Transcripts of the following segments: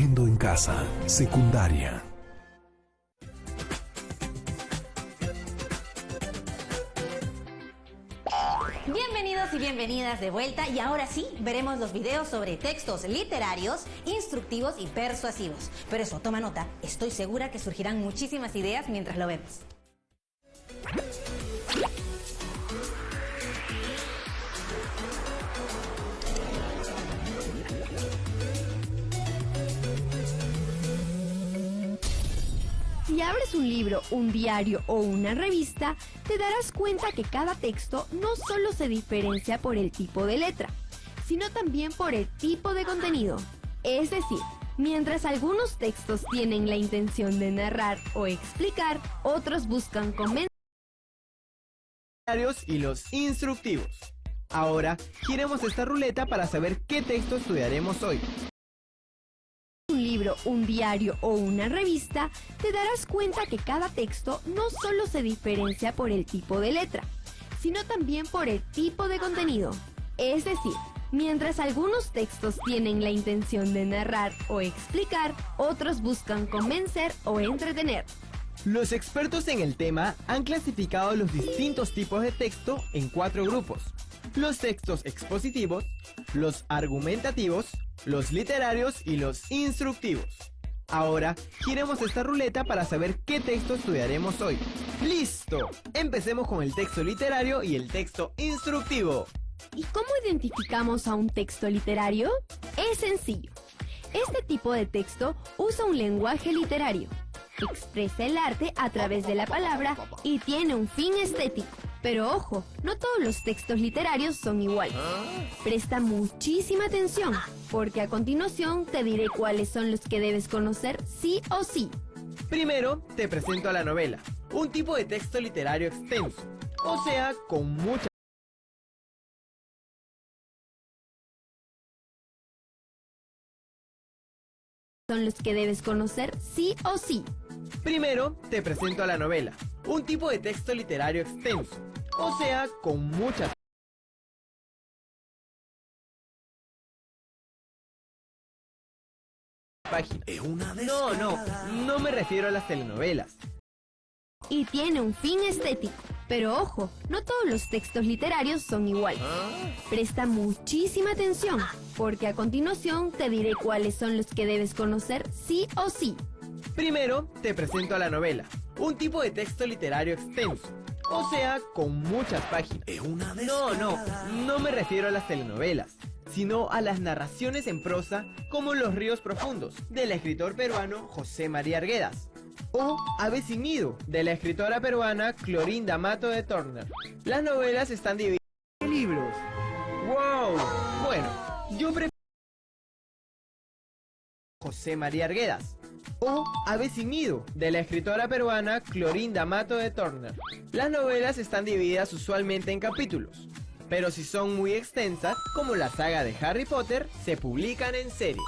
Aprendo en casa, secundaria. Bienvenidos y bienvenidas de vuelta, y ahora sí veremos los videos sobre textos literarios, instructivos y persuasivos. Pero eso, toma nota, estoy segura que surgirán muchísimas ideas mientras lo vemos. Si abres un libro, un diario o una revista, te darás cuenta que cada texto no solo se diferencia por el tipo de letra, sino también por el tipo de contenido. Es decir, mientras algunos textos tienen la intención de narrar o explicar, otros buscan convencer y los instructivos. Ahora, giremos esta ruleta para saber qué texto estudiaremos hoy. un libro, un diario o una revista, te darás cuenta que cada texto no solo se diferencia por el tipo de letra, sino también por el tipo de contenido. Es decir, mientras algunos textos tienen la intención de narrar o explicar, otros buscan convencer o entretener. Los expertos en el tema han clasificado los distintos tipos de texto en 4 grupos: los textos expositivos, los argumentativos, los literarios y los instructivos. Ahora, giremos esta ruleta para saber qué texto estudiaremos hoy. ¡Listo! Empecemos con el texto literario y el texto instructivo. ¿Y cómo identificamos a un texto literario? Es sencillo. Este tipo de texto usa un lenguaje literario, expresa el arte a través de la palabra y tiene un fin estético. Pero ojo, no todos los textos literarios son iguales. Presta muchísima atención, porque a continuación te diré cuáles son los que debes conocer sí o sí. Primero, te presento a la novela, un tipo de texto literario extenso, o sea, con mucha... Son los que debes conocer sí o sí. Primero, te presento a la novela, un tipo de texto literario extenso, o sea, con muchas páginas. No me refiero a las telenovelas. Y tiene un fin estético. Pero ojo, no todos los textos literarios son iguales. Presta muchísima atención, porque a continuación te diré cuáles son los que debes conocer sí o sí. Primero, te presento a la novela, un tipo de texto literario extenso, o sea, con muchas páginas. No me refiero a las telenovelas, sino a las narraciones en prosa como Los ríos profundos, del escritor peruano José María Arguedas, o Ave sin nido, de la escritora peruana Clorinda Mato de Turner. Las novelas están divididas en libros. ¡Wow! Bueno, yo prefiero José María Arguedas, o Ave sin nido, de la escritora peruana Clorinda Mato de Turner. Las novelas están divididas usualmente en capítulos, pero si son muy extensas, como la saga de Harry Potter, se publican en series.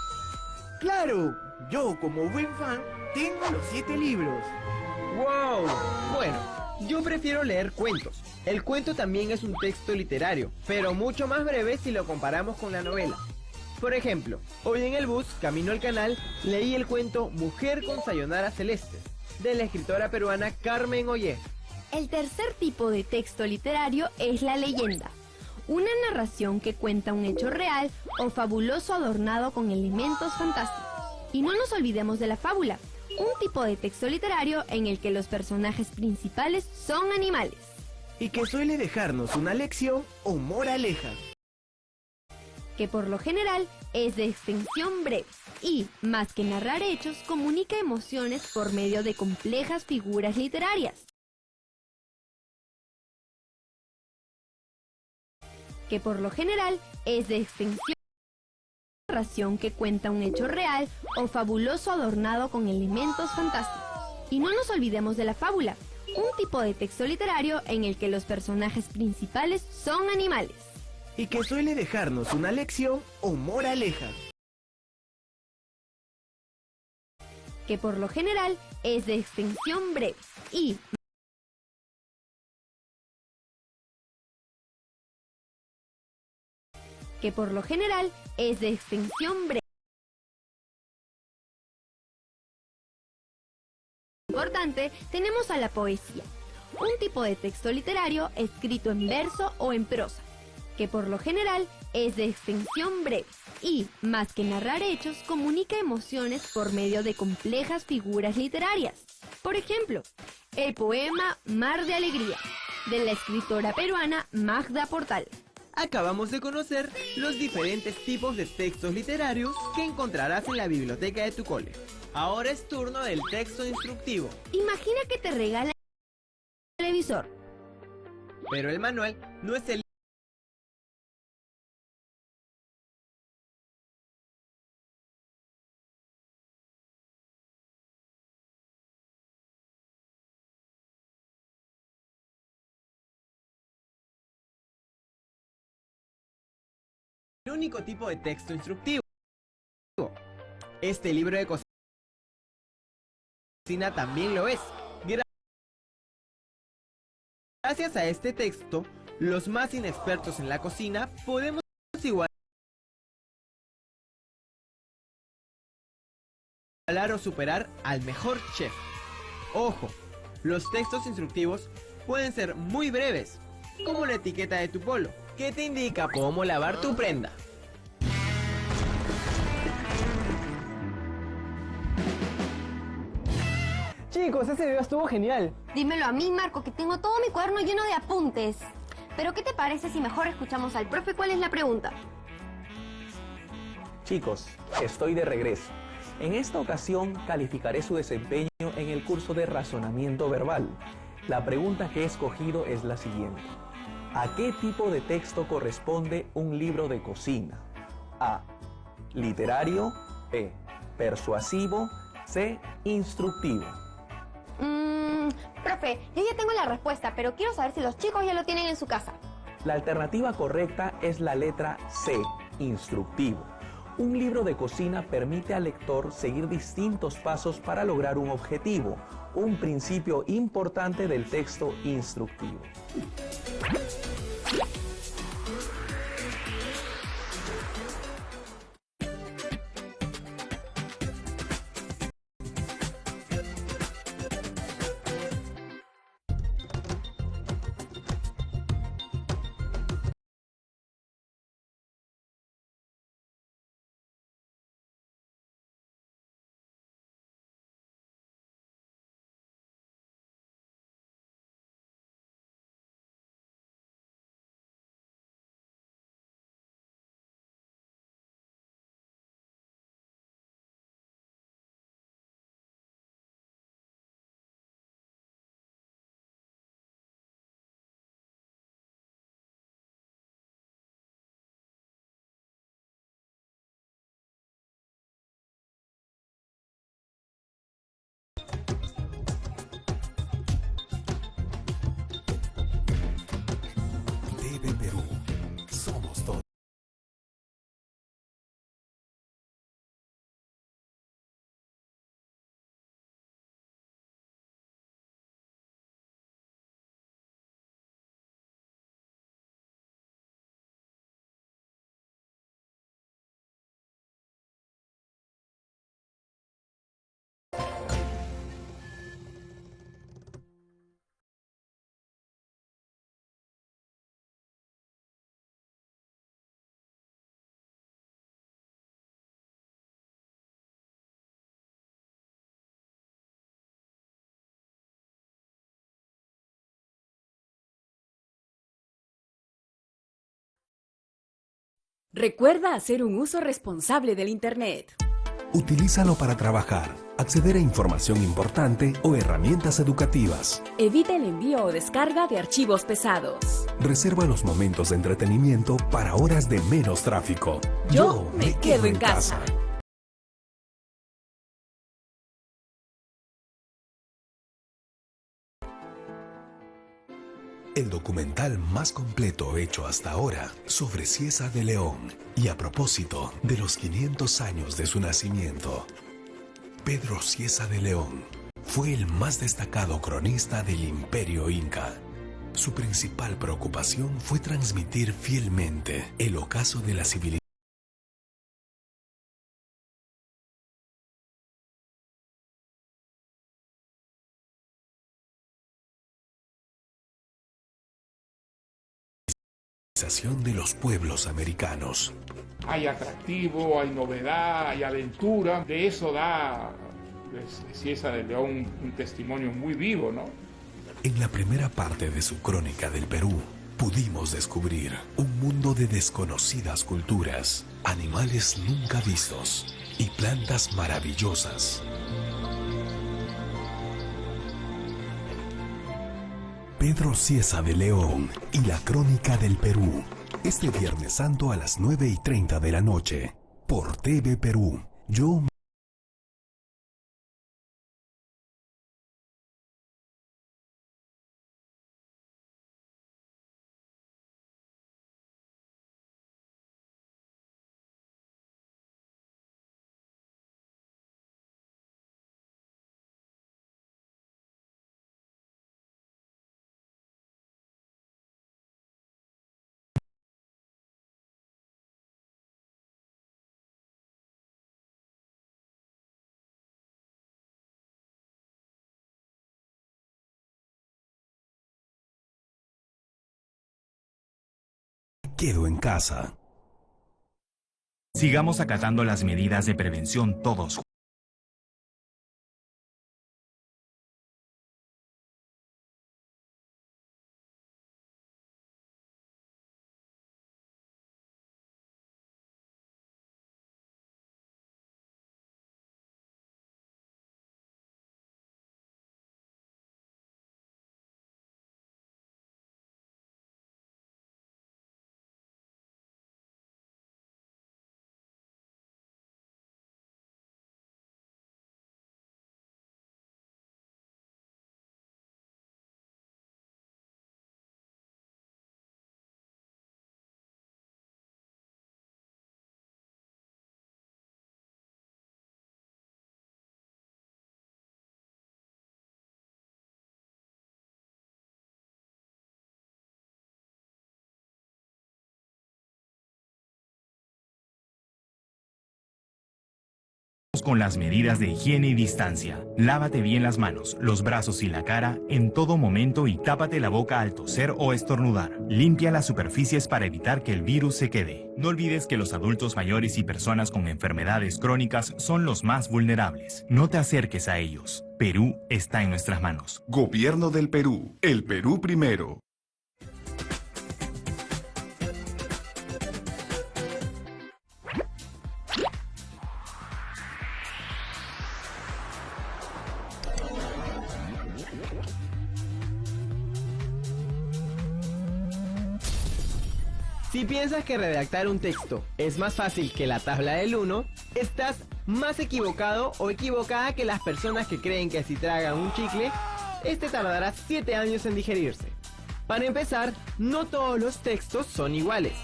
¡Claro! Yo, como buen fan, tengo los 7 libros. ¡Wow! Bueno, yo prefiero leer cuentos. El cuento también es un texto literario, pero mucho más breve si lo comparamos con la novela. Por ejemplo, hoy en el bus, camino al canal, leí el cuento Mujer con Sayonara Celeste, de la escritora peruana Carmen Ollé. El tercer tipo de texto literario es la leyenda. Una narración que cuenta un hecho real o fabuloso adornado con elementos fantásticos. Y no nos olvidemos de la fábula, un tipo de texto literario en el que los personajes principales son animales. Y que suele dejarnos una lección o moraleja. Que por lo general es de extensión breve y, más que narrar hechos, comunica emociones por medio de complejas figuras literarias. Que por lo general es de extensión narración que cuenta un hecho real o fabuloso adornado con elementos fantásticos. Y no nos olvidemos de la fábula, un tipo de texto literario en el que los personajes principales son animales. Y que suele dejarnos una lección o moraleja. Que por lo general es de extensión breve y, que por lo general es de extensión breve. importante tenemos a la poesía, un tipo de texto literario escrito en verso o en prosa, que por lo general es de extensión breve y, más que narrar hechos, comunica emociones por medio de complejas figuras literarias. Por ejemplo, el poema Mar de Alegría, de la escritora peruana Magda Portal. Acabamos de conocer los diferentes tipos de textos literarios que encontrarás en la biblioteca de tu cole. Ahora es turno del texto instructivo, Imagina que te regalan el televisor. pero el manual no es el único tipo de texto instructivo. Este libro de cocina también lo es. Gracias a este texto, los más inexpertos en la cocina podemos igualar o superar al mejor chef. Ojo, los textos instructivos pueden ser muy breves, como la etiqueta de tu polo, que te indica cómo lavar tu prenda. Chicos, ese video estuvo genial. Dímelo a mí, Marco, que tengo todo mi cuaderno lleno de apuntes. Pero ¿qué te parece si mejor escuchamos al profe cuál es la pregunta? Chicos, estoy de regreso. En esta ocasión calificaré su desempeño en el curso de razonamiento verbal. La pregunta que he escogido es la siguiente. ¿A qué tipo de texto corresponde un libro de cocina? A. Literario. B. Persuasivo. C. Instructivo. Profe, yo ya tengo la respuesta, pero quiero saber si los chicos ya lo tienen en su casa. La alternativa correcta es la letra C. Instructivo. Un libro de cocina permite al lector seguir distintos pasos para lograr un objetivo, un principio importante del texto instructivo. TV Perú. Somos todos. Recuerda hacer un uso responsable del Internet. Utilízalo para trabajar, acceder a información importante o herramientas educativas. Evita el envío o descarga de archivos pesados. Reserva los momentos de entretenimiento para horas de menos tráfico. Yo me quedo en casa. El documental más completo hecho hasta ahora sobre Cieza de León y a propósito de los 500 años de su nacimiento. Pedro Cieza de León fue el más destacado cronista del Imperio Inca. Su principal preocupación fue transmitir fielmente el ocaso de la civilización civilización de los pueblos americanos. Hay atractivo, hay novedad, hay aventura. De eso da Cieza de León un testimonio muy vivo, ¿no? En la primera parte de su crónica del Perú, pudimos descubrir un mundo de desconocidas culturas, animales nunca vistos y plantas maravillosas. Pedro Cieza de León y la Crónica del Perú. Este Viernes Santo a las 9:30 de la noche. Por TV Perú. Yo quedo en casa. Sigamos acatando las medidas de prevención todos. Con las medidas de higiene y distancia. Lávate bien las manos, los brazos y la cara en todo momento y tápate la boca al toser o estornudar. Limpia las superficies para evitar que el virus se quede. No olvides que los adultos mayores y personas con enfermedades crónicas son los más vulnerables. No te acerques a ellos. Perú está en nuestras manos. Gobierno del Perú. El Perú primero. Si piensas que redactar un texto es más fácil que la tabla del 1, estás más equivocado o equivocada que las personas que creen que si tragan un chicle, este tardará 7 años en digerirse. Para empezar, no todos los textos son iguales.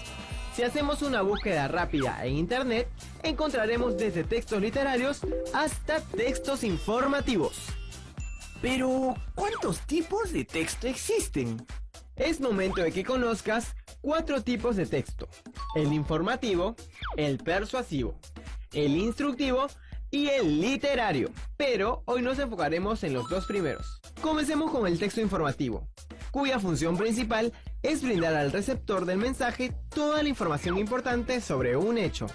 Si hacemos una búsqueda rápida en internet, encontraremos desde textos literarios hasta textos informativos. Pero, ¿cuántos tipos de texto existen? Es momento de que conozcas 4 tipos de texto: el informativo, el persuasivo, el instructivo y el literario. Pero hoy nos enfocaremos en los 2 primeros. Comencemos con el texto informativo, cuya función principal es brindar al receptor del mensaje toda la información importante sobre un hecho.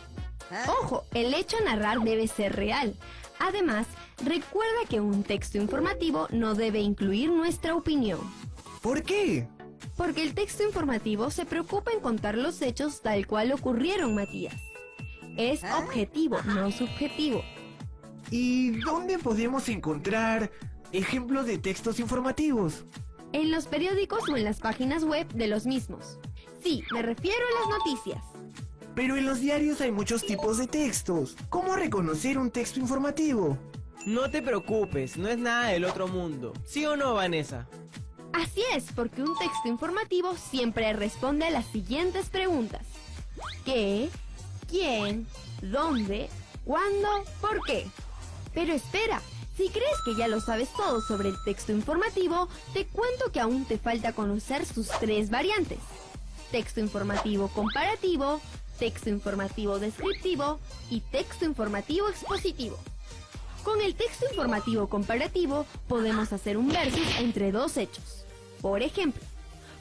Ojo, el hecho a narrar debe ser real. Además, recuerda que un texto informativo no debe incluir nuestra opinión. ¿Por qué? Porque el texto informativo se preocupa en contar los hechos tal cual ocurrieron, Matías. Es objetivo, no subjetivo. ¿Y dónde podemos encontrar ejemplos de textos informativos? En los periódicos o en las páginas web de los mismos. Sí, me refiero a las noticias. Pero en los diarios hay muchos tipos de textos. ¿Cómo reconocer un texto informativo? No te preocupes, no es nada del otro mundo. ¿Sí o no, Vanessa? Así es, porque un texto informativo siempre responde a las siguientes preguntas: ¿qué? ¿Quién? ¿Dónde? ¿Cuándo? ¿Por qué? Pero espera, si crees que ya lo sabes todo sobre el texto informativo, te cuento que aún te falta conocer sus 3 variantes: texto informativo comparativo, texto informativo descriptivo y texto informativo expositivo. Con el texto informativo comparativo podemos hacer un versus entre 2 hechos. Por ejemplo,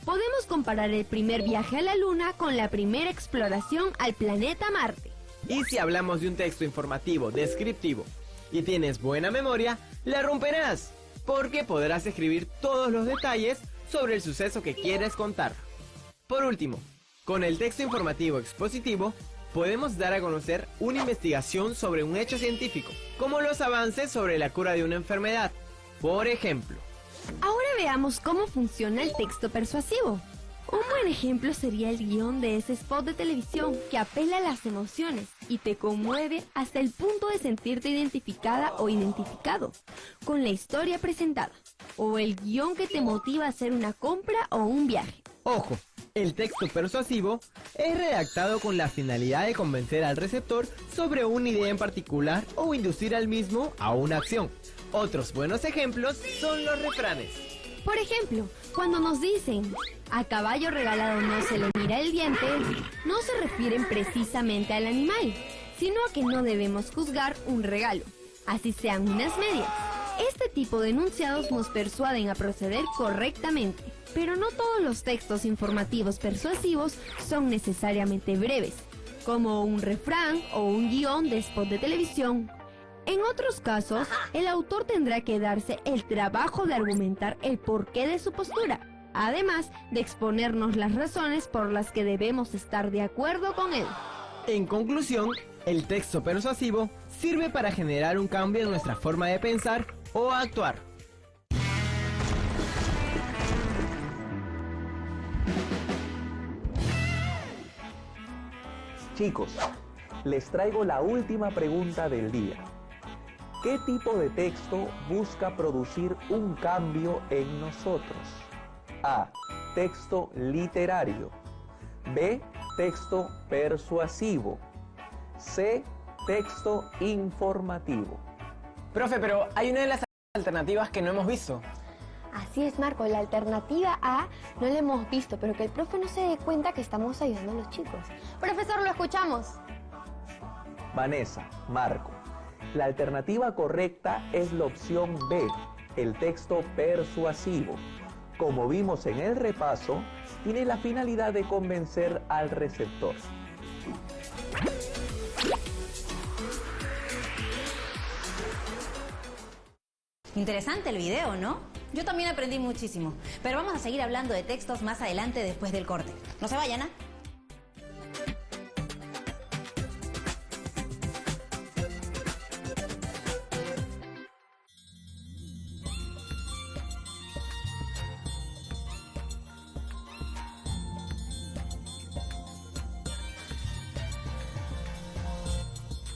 Podemos comparar el primer viaje a la Luna con la primera exploración al planeta Marte. Y si hablamos de un texto informativo, descriptivo, y tienes buena memoria, la romperás, porque podrás escribir todos los detalles sobre el suceso que quieres contar. Por último, con el texto informativo expositivo, podemos dar a conocer una investigación sobre un hecho científico, como los avances sobre la cura de una enfermedad, por ejemplo. Ahora veamos cómo funciona el texto persuasivo. Un buen ejemplo sería el guión de ese spot de televisión que apela a las emociones y te conmueve hasta el punto de sentirte identificada o identificado con la historia presentada, o el guión que te motiva a hacer una compra o un viaje. Ojo, el texto persuasivo es redactado con la finalidad de convencer al receptor sobre una idea en particular o inducir al mismo a una acción. Otros buenos ejemplos son los refranes. Por ejemplo, cuando nos dicen "a caballo regalado no se le mira el diente", no se refieren precisamente al animal, sino a que no debemos juzgar un regalo, así sean unas medias. Este tipo de enunciados nos persuaden a proceder correctamente, pero no todos los textos informativos persuasivos son necesariamente breves, como un refrán o un guión de spot de televisión. En otros casos, el autor tendrá que darse el trabajo de argumentar el porqué de su postura, además de exponernos las razones por las que debemos estar de acuerdo con él. En conclusión, el texto persuasivo sirve para generar un cambio en nuestra forma de pensar o actuar. Chicos, les traigo la última pregunta del día. ¿Qué tipo de texto busca producir un cambio en nosotros? A. Texto literario. B. Texto persuasivo. C. Texto informativo. Profe, pero hay una de las alternativas que no hemos visto. Así es, Marco, la alternativa A no la hemos visto, pero que el profe no se dé cuenta que estamos ayudando a los chicos. Profesor, lo escuchamos. Vanessa, Marco, la alternativa correcta es la opción B, el texto persuasivo. Como vimos en el repaso, tiene la finalidad de convencer al receptor. Interesante el video, ¿no? Yo también aprendí muchísimo, pero vamos a seguir hablando de textos más adelante después del corte. No se vayan, ¿ah?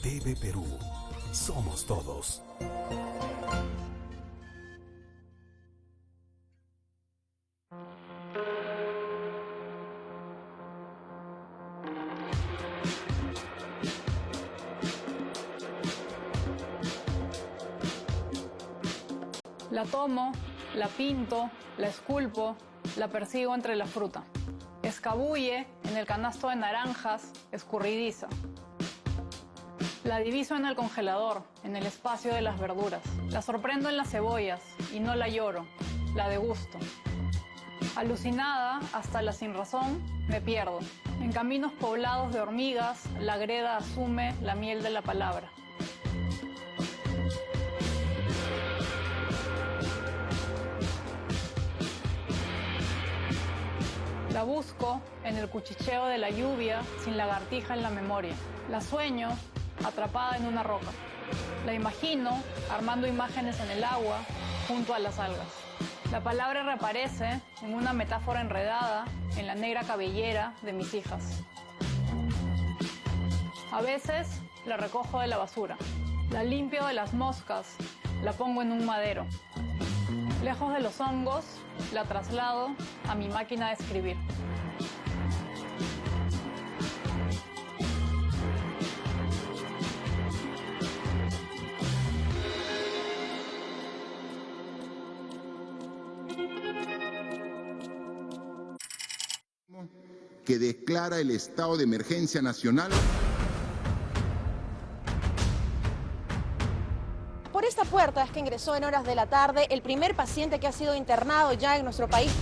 TV Perú. Somos todos. La tomo, la pinto, la esculpo, la persigo entre la fruta. Escabulle en el canasto de naranjas, escurridiza. La diviso en el congelador, en el espacio de las verduras. La sorprendo en las cebollas y no la lloro, la degusto. Alucinada, hasta la sinrazón, me pierdo. En caminos poblados de hormigas, la greda asume la miel de la palabra. La busco en el cuchicheo de la lluvia, sin lagartija en la memoria. La sueño atrapada en una roca. La imagino armando imágenes en el agua junto a las algas. La palabra reaparece en una metáfora enredada en la negra cabellera de mis hijas. A veces la recojo de la basura. La limpio de las moscas, la pongo en un madero. Lejos de los hongos, la traslado a mi máquina de escribir. Que declara el estado de emergencia nacional. Por esta puerta es que ingresó en horas de la tarde el primer paciente que ha sido internado ya en nuestro país.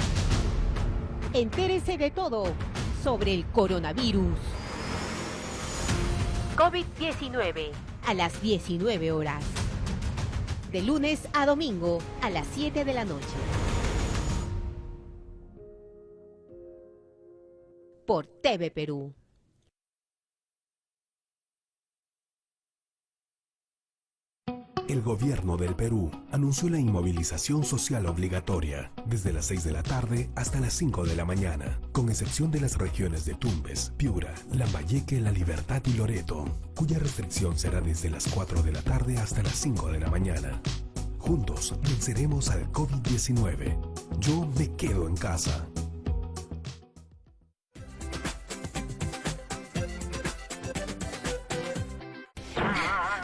Entérese de todo sobre el coronavirus. COVID-19 a las 19 horas. De lunes a domingo a las 7 de la noche. Por TV Perú. El gobierno del Perú anunció la inmovilización social obligatoria desde las 6 de la tarde hasta las 5 de la mañana, con excepción de las regiones de Tumbes, Piura, Lambayeque, La Libertad y Loreto, cuya restricción será desde las 4 de la tarde hasta las 5 de la mañana. Juntos venceremos al COVID-19. Yo me quedo en casa.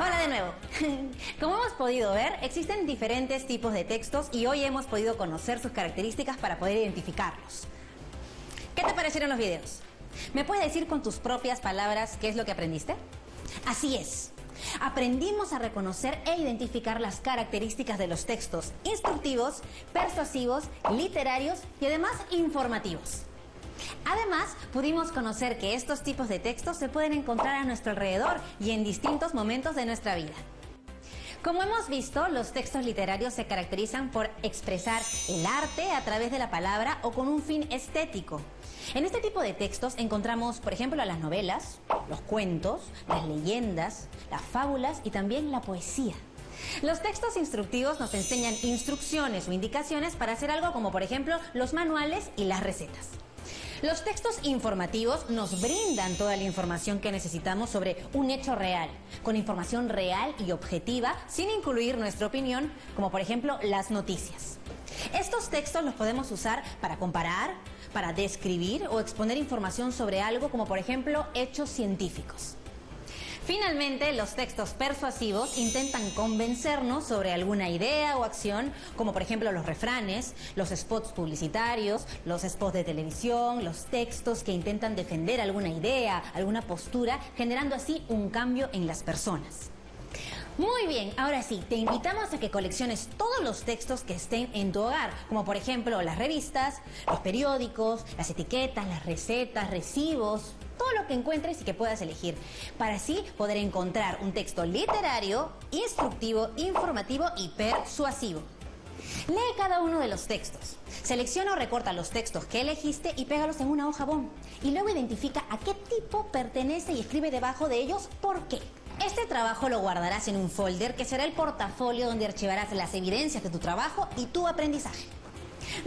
Hola de nuevo. Como hemos podido ver, existen diferentes tipos de textos y hoy hemos podido conocer sus características para poder identificarlos. ¿Qué te parecieron los videos? ¿Me puedes decir con tus propias palabras qué es lo que aprendiste? Así es. Aprendimos a reconocer e identificar las características de los textos instructivos, persuasivos, literarios y además informativos. Además, pudimos conocer que estos tipos de textos se pueden encontrar a nuestro alrededor y en distintos momentos de nuestra vida. Como hemos visto, los textos literarios se caracterizan por expresar el arte a través de la palabra o con un fin estético. En este tipo de textos encontramos, por ejemplo, las novelas, los cuentos, las leyendas, las fábulas y también la poesía. Los textos instructivos nos enseñan instrucciones o indicaciones para hacer algo como, por ejemplo, los manuales y las recetas. Los textos informativos nos brindan toda la información que necesitamos sobre un hecho real, con información real y objetiva, sin incluir nuestra opinión, como por ejemplo las noticias. Estos textos los podemos usar para comparar, para describir o exponer información sobre algo, como por ejemplo hechos científicos. Finalmente, los textos persuasivos intentan convencernos sobre alguna idea o acción, como por ejemplo los refranes, los spots publicitarios, los spots de televisión, los textos que intentan defender alguna idea, alguna postura, generando así un cambio en las personas. Muy bien, ahora sí, te invitamos a que colecciones todos los textos que estén en tu hogar, como por ejemplo las revistas, los periódicos, las etiquetas, las recetas, recibos, todo lo que encuentres y que puedas elegir, para así poder encontrar un texto literario, instructivo, informativo y persuasivo. Lee cada uno de los textos. Selecciona o recorta los textos que elegiste y pégalos en una hoja bond. Y luego identifica a qué tipo pertenece y escribe debajo de ellos por qué. Este trabajo lo guardarás en un folder que será el portafolio donde archivarás las evidencias de tu trabajo y tu aprendizaje.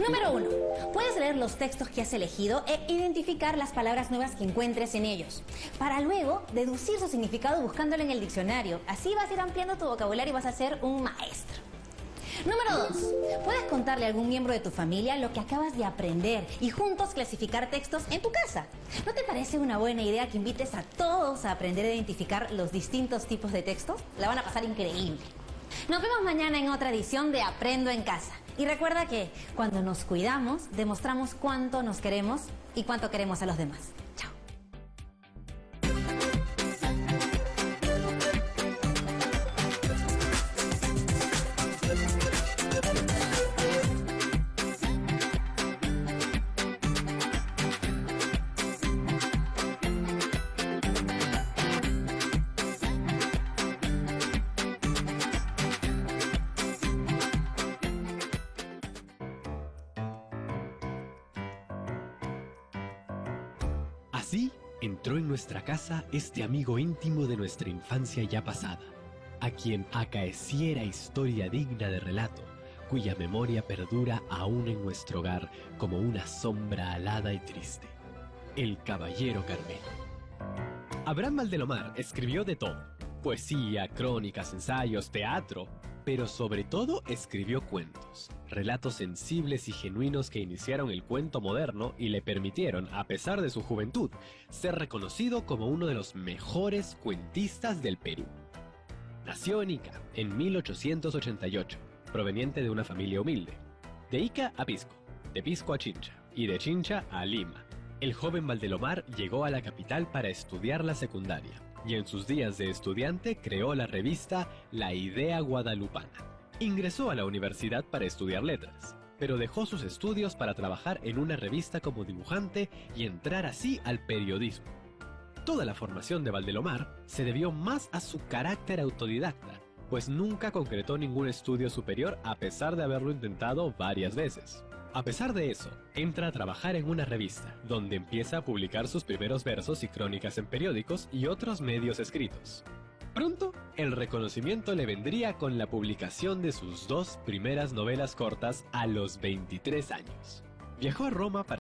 Número 1. Puedes leer los textos que has elegido e identificar las palabras nuevas que encuentres en ellos, para luego deducir su significado buscándolo en el diccionario. Así vas a ir ampliando tu vocabulario y vas a ser un maestro. Número 2. Puedes contarle a algún miembro de tu familia lo que acabas de aprender y juntos clasificar textos en tu casa. ¿No te parece una buena idea que invites a todos a aprender a identificar los distintos tipos de textos? La van a pasar increíble. Nos vemos mañana en otra edición de Aprendo en Casa. Y recuerda que cuando nos cuidamos, demostramos cuánto nos queremos y cuánto queremos a los demás. Chao. Así entró en nuestra casa este amigo íntimo de nuestra infancia ya pasada, a quien acaeciera historia digna de relato, cuya memoria perdura aún en nuestro hogar como una sombra alada y triste: el Caballero Carmelo. Abraham Valdelomar escribió de todo: poesía, crónicas, ensayos, teatro, pero sobre todo escribió cuentos, relatos sensibles y genuinos que iniciaron el cuento moderno y le permitieron, a pesar de su juventud, ser reconocido como uno de los mejores cuentistas del Perú. Nació en Ica en 1888, proveniente de una familia humilde. De Ica a Pisco, de Pisco a Chincha y de Chincha a Lima. El joven Valdelomar llegó a la capital para estudiar la secundaria, y en sus días de estudiante creó la revista La Idea Guadalupana. Ingresó a la universidad para estudiar letras, pero dejó sus estudios para trabajar en una revista como dibujante y entrar así al periodismo. Toda la formación de Valdelomar se debió más a su carácter autodidacta, pues nunca concretó ningún estudio superior a pesar de haberlo intentado varias veces. A pesar de eso, entra a trabajar en una revista, donde empieza a publicar sus primeros versos y crónicas en periódicos y otros medios escritos. Pronto, el reconocimiento le vendría con la publicación de sus 2 primeras novelas cortas a los 23 años. Viajó a Roma para